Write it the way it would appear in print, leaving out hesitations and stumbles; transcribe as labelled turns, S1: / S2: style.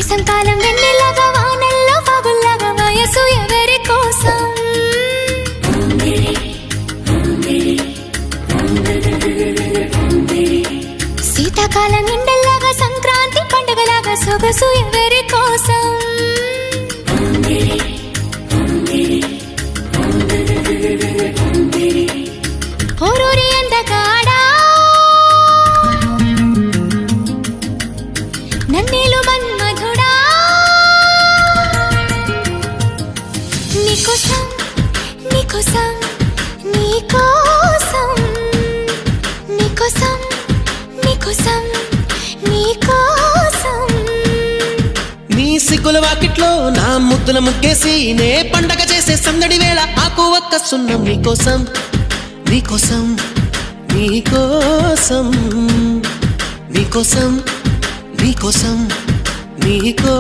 S1: వసంతకాలం వెన్నెలాగా వానల్లో పగుల్లాగా వయసు ఎవరి కోసం శీతాకాలం ఎండల్లాగా సంక్రాంతి పండుగలాగా సొగసు ఎవరి కోసం ఓరూరి అందగాడా నన్నేలు మన్మధుడా నీకోసం నీకోసం నీకోసం నీకోసం నీకోసం నీకోసం
S2: నీ సిగ్గుల వాకిట్లో నా ముద్దుల ముగ్గేసి నే పండగ చేసే సందడి వేళ ఆకు ఒక్క సున్నం నీకోసం నీకోసం నీకోసం నీకోసం నీకోసం నీకో